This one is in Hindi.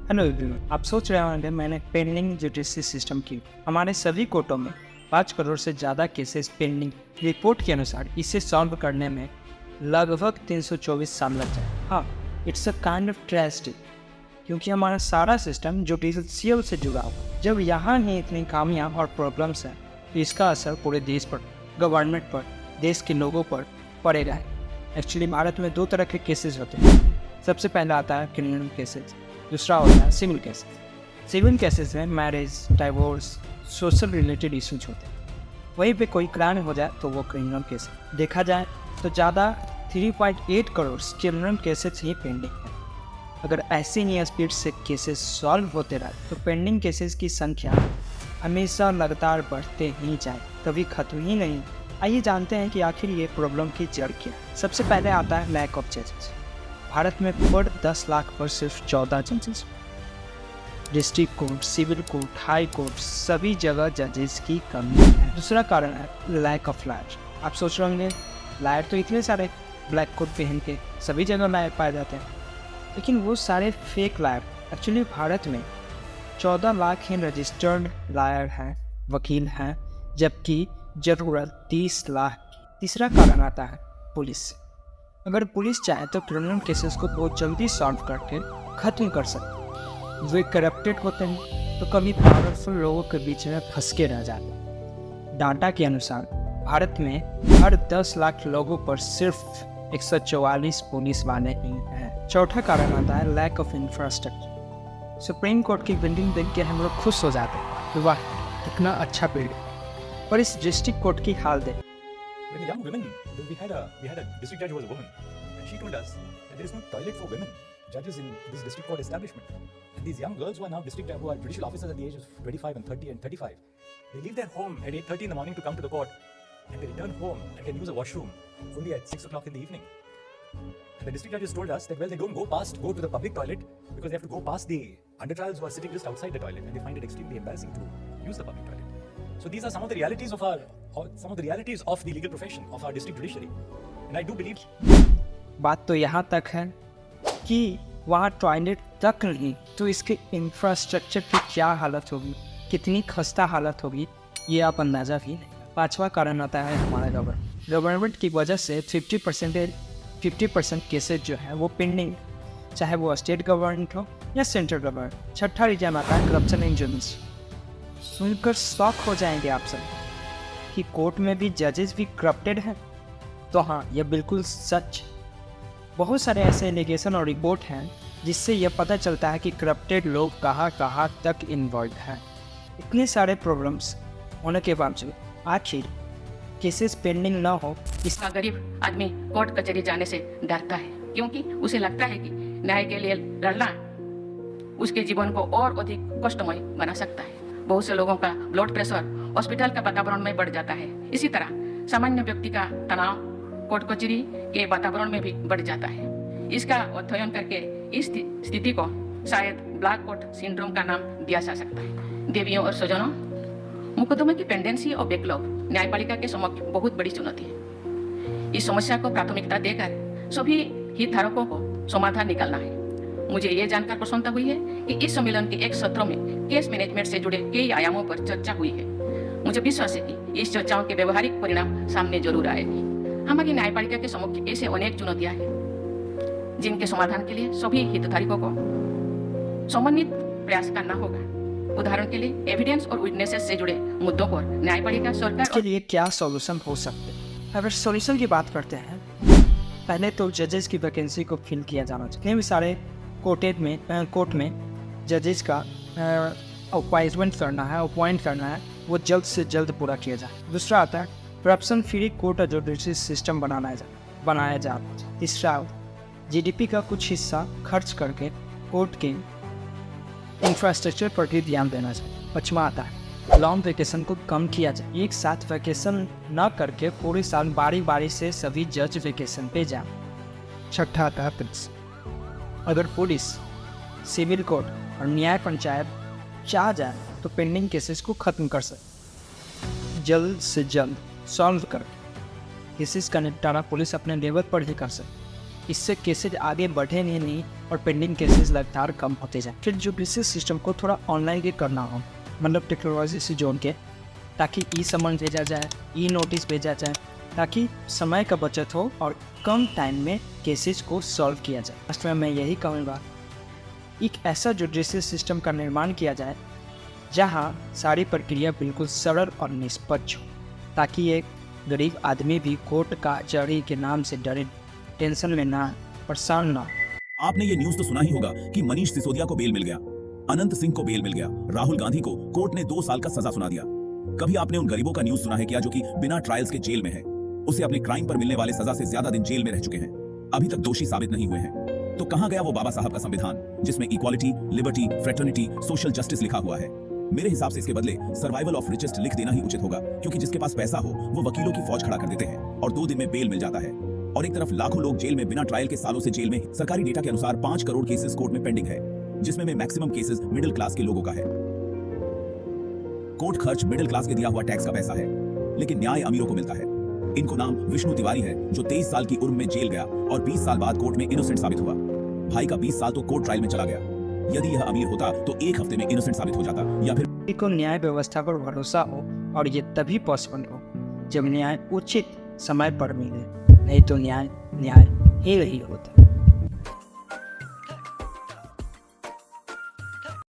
हेलो एवरीवन, आप सोच रहे होंगे मैंने पेंडिंग जुडिशरी सिस्टम की। हमारे सभी कोर्टों में 5 करोड़ से ज़्यादा केसेस पेंडिंग। रिपोर्ट के अनुसार इसे सॉल्व करने में लगभग 324 साल लग जाए। हाँ, it's a kind of tragedy, क्योंकि हमारा सारा सिस्टम जुडिशियल से जुड़ा हुआ। जब यहाँ ही इतनी खामियाँ और प्रॉब्लम्स हैं तो इसका असर पूरे देश पर, गवर्नमेंट पर, देश के लोगों पर पड़ेगा। एक्चुअली भारत में 2 तरह के केसेस होते हैं। सबसे पहला आता है क्रिमिनल केसेस, दूसरा होता है सिविल केसेस। सिविल केसेस में marriage, divorce, social related issues होते हैं। वहीं पे कोई क्राइम हो जाए तो वो क्रिमिनल केस। देखा जाए तो ज़्यादा 3.8 करोड़ क्रिमिनल केसेस ही पेंडिंग है। अगर ऐसे ही स्पीड से केसेस सॉल्व होते रहे तो पेंडिंग केसेस की संख्या हमेशा लगातार बढ़ते ही जाए, कभी खत्म ही नहीं। आइए जानते हैं कि आखिर ये प्रॉब्लम की जड़ क्या है। सबसे पहले आता है लैक ऑफ जजेस। भारत में पर 10 लाख पर सिर्फ 14 जजेस। District court, civil court, high court, सभी जगह जजेस की कमी है। दूसरा कारण है लैक ऑफ लायर। आप सोच रहे होंगे लायर तो इतने सारे ब्लैक कोट पहन के सभी जगह लायर पाए जाते हैं, लेकिन वो सारे फेक लायर। एक्चुअली भारत में 14 लाख ही रजिस्टर्ड लायर हैं, वकील हैं, जबकि ज़रूरत 30 लाख की। तीसरा कारण आता है पुलिस। अगर पुलिस चाहे तो क्रिमिनल केसेस को बहुत जल्दी सॉल्व करके ख़त्म कर सकते। वे करप्टेड होते हैं तो कभी पावरफुल लोगों के बीच में फंस के रह जाते हैं। डाटा के अनुसार भारत में हर 10 लाख लोगों पर सिर्फ 144 पुलिस वाले ही हैं। चौथा कारण आता है lack of infrastructure. Supreme court की बिल्डिंग देख के हम लोग खुश हो जाते हैं कि वाह कितना अच्छा बिल्डिंग, पर इस डिस्ट्रिक्ट कोर्ट की हाल देख। When a young woman, we had a district judge who was a woman, and she told us that there is no toilet for women judges in this district court establishment. And these young girls who are now who are judicial officers at the age of 25 and 30 and 35, they leave their home at 8:30 in the morning to come to the court, and they return home and can use a washroom only at 6 o'clock in the evening. And the district judges told us that, well, they don't go to the public toilet because they have to go past the under trials who are sitting just outside the toilet, and they find it extremely embarrassing to use the public toilet. So these are some of the realities of the legal profession of our district judiciary, and I do believe. बात तो यहाँ तक है कि वहाँ टॉयलेट तक नहीं तो इसके इंफ्रास्ट्रक्चर की क्या हालत होगी, कितनी खस्ता हालत होगी, ये आप अंदाज़ा भी नहीं। पांचवा कारण आता है हमारा गवर्नमेंट की वजह से 50% केसेज जो है वो पेंडिंग, चाहे वो स्टेट गवर्नमेंट हो या सेंट्रल गवर्नमेंट। छठा रीजन आता है करप्शन इन जुडिशरी। सुनकर शॉक हो जाएंगे आप सब कि कोर्ट में भी जजेस भी करप्टेड हैं। तो हाँ, यह बिल्कुल सच। बहुत सारे ऐसे एलिगेशन और रिपोर्ट हैं जिससे यह पता चलता है कि करप्टेड लोग कहाँ कहाँ तक इन्वॉल्व हैं। इतने सारे प्रॉब्लम्स होने के बावजूद आखिर केसेस पेंडिंग ना हो। इसका गरीब आदमी कोर्ट कचहरी जाने से डरता है, क्योंकि उसे लगता है कि न्याय के लिए लड़ना उसके जीवन को और अधिक कष्टमय बना सकता है। बहुत से लोगों का ब्लड प्रेशर हॉस्पिटल का वातावरण में बढ़ जाता है। इसी तरह सामान्य व्यक्ति का तनाव कोर्ट कचहरी के वातावरण में भी बढ़ जाता है। इसका अध्ययन करके इस स्थिति को शायद ब्लैक कोर्ट सिंड्रोम का नाम दिया जा सकता है। देवियों और स्वजनों, मुकदमे की पेंडेंसी और बैकलॉग न्यायपालिका के समक्ष बहुत बड़ी चुनौती है। इस समस्या को प्राथमिकता देकर सभी हितधारकों को समाधान निकालना है। मुझे ये जानकर प्रसन्नता हुई है कि इस सम्मेलन के एक सत्र में केस मैनेजमेंट से जुड़े कई आयामों पर चर्चा हुई है। मुझे विश्वास है कि इस चर्चाओं के व्यवहारिक परिणाम सामने जरूर आएंगे। हमारी न्यायपालिका के समक्ष ऐसे अनेक चुनौतियां हैं जिनके समाधान के लिए सभी हितधारकों को समन्वित प्रयास करना होगा। उदाहरण के लिए एविडेंस और विटनेसेस से जुड़े मुद्दों पर न्यायपालिका सरकार के लिए क्या सॉल्यूशन हो सकते हैं। अगर सॉल्यूशन की बात करते हैं, पहले तो जजेस की वैकेंसी को फिल किया जाना चाहिए। भी सारे कोर्ट में जजेस का अपॉइंट करना है, वो जल्द से जल्द पूरा किया जाए। दूसरा आता है corruption free court judiciary system बनाया जाए। तीसरा, जीडीपी का कुछ हिस्सा खर्च करके कोर्ट के इंफ्रास्ट्रक्चर पर भी ध्यान देना चाहिए। पांचवा आता है लॉन्ग वेकेशन को कम किया जाए। एक साथ वेकेशन न करके पूरे साल बारी बारी से सभी जज वेकेशन पे जाए। छठा आता है पुलिस। अगर पुलिस, सिविल कोर्ट और न्याय पंचायत चाह जाए तो पेंडिंग केसेस को ख़त्म कर सकते, जल्द से जल्द सॉल्व करके केसेस का निपटारा पुलिस अपने लेवल पर ही कर सकते। इससे केसेज आगे बढ़े नहीं और पेंडिंग केसेस लगातार कम होते जाए। फिर जुडिशल सिस्टम को थोड़ा ऑनलाइन भी करना हो, मतलब टेक्नोलॉजी से जोड़ के, ताकि ई समन भेजा जाए, ई नोटिस भेजा जाए, ताकि समय का बचत हो और कम टाइम में केसेस को सॉल्व किया जाए। लास्ट में मैं यही कहूँगा, एक ऐसा जुडिशल सिस्टम का निर्माण किया जाए जहाँ सारी प्रक्रिया बिल्कुल सरल और निष्पक्ष हो, ताकि एक गरीब आदमी भी कोर्ट कचहरी के नाम से डरे, टेंशन में ना, परेशान ना। आपने ये न्यूज तो सुना ही होगा कि मनीष सिसोदिया को बेल मिल गया, अनंत सिंह को बेल मिल गया, राहुल गांधी को कोर्ट ने 2 साल का सजा सुना दिया। कभी आपने उन गरीबों का न्यूज सुना है क्या जो कि बिना ट्रायल्स के जेल में है? उसे अपने क्राइम पर मिलने वाले सजा से ज्यादा दिन जेल में रह चुके हैं, अभी तक दोषी साबित नहीं हुए हैं। तो कहां गया वो बाबा साहब का संविधान जिसमें equality, liberty, fraternity, social justice लिखा हुआ है? मेरे हिसाब से इसके बदले सर्वाइवल ऑफ रिचेस्ट लिख देना ही उचित होगा, क्योंकि जिसके पास पैसा हो वो वकीलों की फौज खड़ा कर देते हैं और 2 दिन में बेल मिल जाता है। और एक तरफ लाखों लोग जेल में बिना ट्रायल के सालों से जेल में। सरकारी डेटा के अनुसार 5 करोड़ केसेस कोर्ट में पेंडिंग है, जिसमें मैक्सिमम केसेस मिडिल क्लास के लोगों का है। कोर्ट खर्च मिडिल क्लास के दिया हुआ टैक्स का पैसा है, लेकिन न्याय अमीरों को मिलता है। इनको नाम विष्णु तिवारी है, जो 23 साल की उम्र में जेल गया और 20 साल बाद कोर्ट में इनोसेंट साबित हुआ। भाई का 20 साल तो कोर्ट ट्रायल में चला गया। यदि यह अमीर होता तो 1 हफ्ते में इनोसेंट साबित हो जाता, या फिर को न्याय व्यवस्था पर भरोसा हो, और ये तभी पॉसिबल हो जब न्याय उचित समय पर मिले, नहीं तो न्याय ही नहीं होता।